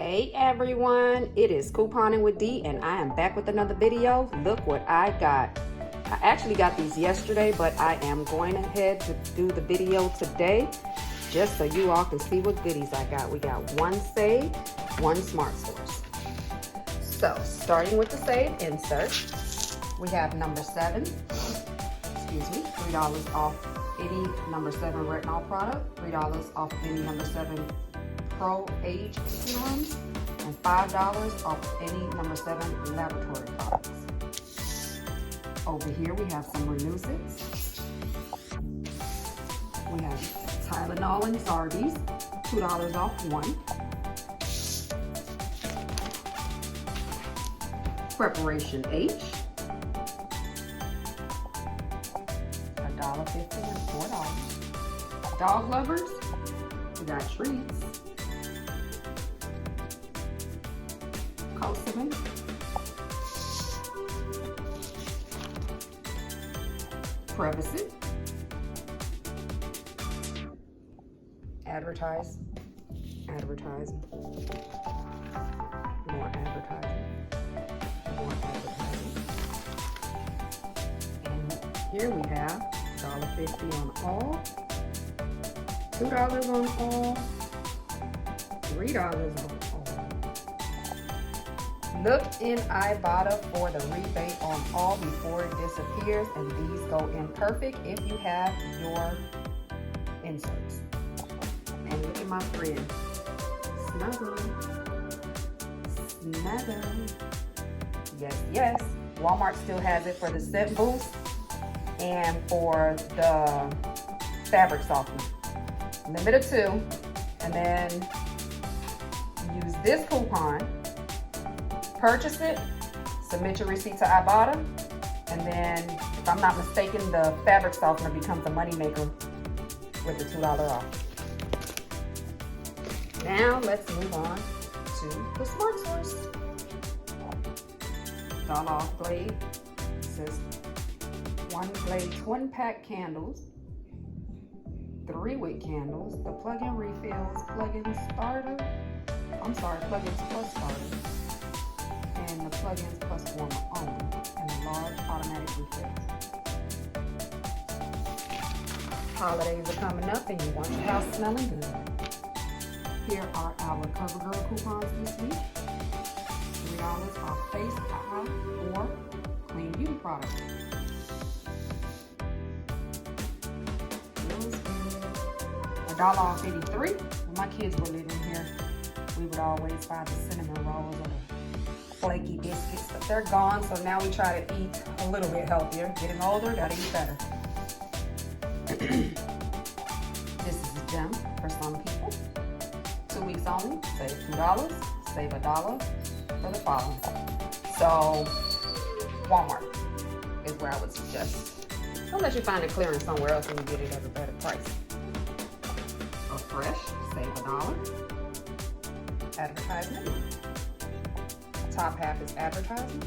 Hey everyone, it is Couponing with D and I am back with another video. Look what I got. I actually got these yesterday, but I am going ahead to do the video today just so you all can see what goodies I got. We got one Save, one Smart Source. So starting with the Save insert, we have number 7, $3 off any number 7 retinol product, $3 off any number 7 Pro Age Serum, and $5 off any number 7 laboratory products. Over here we have some Renewcits. We have Tylenol and Zarbee's, $2 off one. Preparation H, $1.50 and $4. Dog lovers, we got treats. Cosamin, Prevacid, advertise, more advertising, and here we have $1.50 on all, $2 on all, $3 on all. Look in Ibotta for the rebate on all before it disappears, and these go in perfect if you have your inserts. And look at my friend, Snuggle. Yes, Walmart still has it for the scent boost and for the fabric softener. Limit of 2, and then use this coupon. Purchase it, submit your receipt to Ibotta, and then, if I'm not mistaken, the fabric softener becomes a moneymaker with the $2 off. Now let's move on to the Smart Source. $1 off Glade. It says 1 Glade twin pack candles, 3 wick candles, the plug-in refills, plug-ins plus starter, and the plug-ins plus warmer only, and the large automatic refills. Holidays are coming up and you want your house smelling good. Here are our CoverGirl coupons this week. $3 off face, eye, or clean beauty products. $1 off 83. When my kids were living here, we would always buy the cinnamon rolls or the flaky biscuits, but they're gone, so now we try to eat a little bit healthier. Getting older, gotta eat better. This is a gem for some people. 2 weeks only, save $2, save $1 for the following. So, Walmart is where I would suggest, unless you find it clearance somewhere else and you get it at a better price. A Fresh, save $1. Advertisement. Top half is advertising,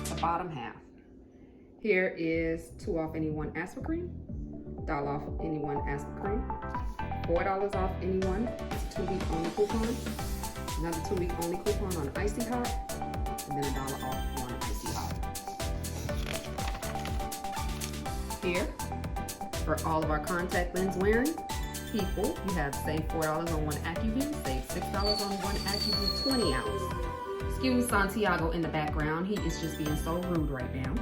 the bottom half. Here is 2 off any one aspirin, $1 off any one aspirin, $4 off any one, it's a 2-week only coupon, another 2-week only coupon on Icy Hot, and then $1 off one Icy Hot. Here, for all of our contact lens wearing people, you have save $4 on one AccuView, save $6 on one AccuView 20 ounce. Excuse Santiago in the background, he is just being so rude right now.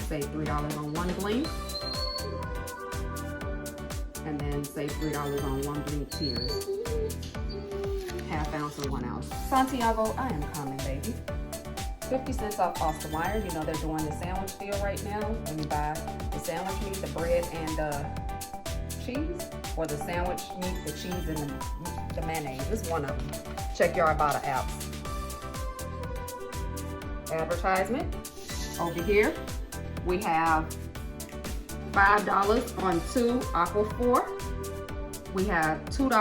Save $3 on one Blink, and then save $3 on one Blink Tears. ½ ounce or 1 ounce. Santiago, I am coming, baby. 50 cents off Austin Wire. You know they're doing the sandwich deal right now. When you buy the sandwich meat, the bread, and the cheese, or the sandwich meat, the cheese, and the mayonnaise. It's one of them. Check your Ibotta apps. Advertisement. Over here, we have $5 on 2 Aquaphor. We have $2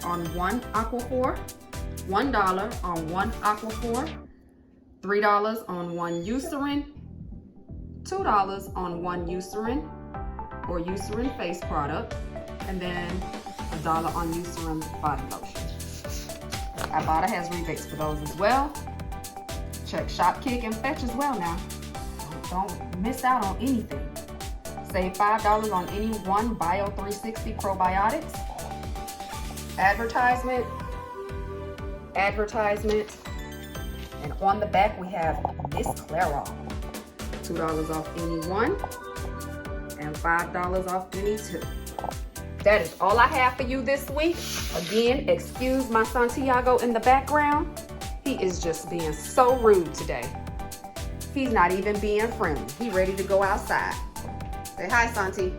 on 1 Aquaphor, $1 on 1 Aquaphor, $3 on 1 Eucerin, $2 on 1 Eucerin or Eucerin face product, and then $1 on Eucerin body lotion. Ibotta has rebates for those as well. Check Shopkick and Fetch as well now. Don't miss out on anything. Save $5 on any one Bio360 probiotics. Advertisement. And on the back we have Miss Clairol. $2 off any one and $5 off any two. That is all I have for you this week. Again, excuse my Santiago in the background. He is just being so rude today. He's not even being friendly. He's ready to go outside. Say hi, Santi.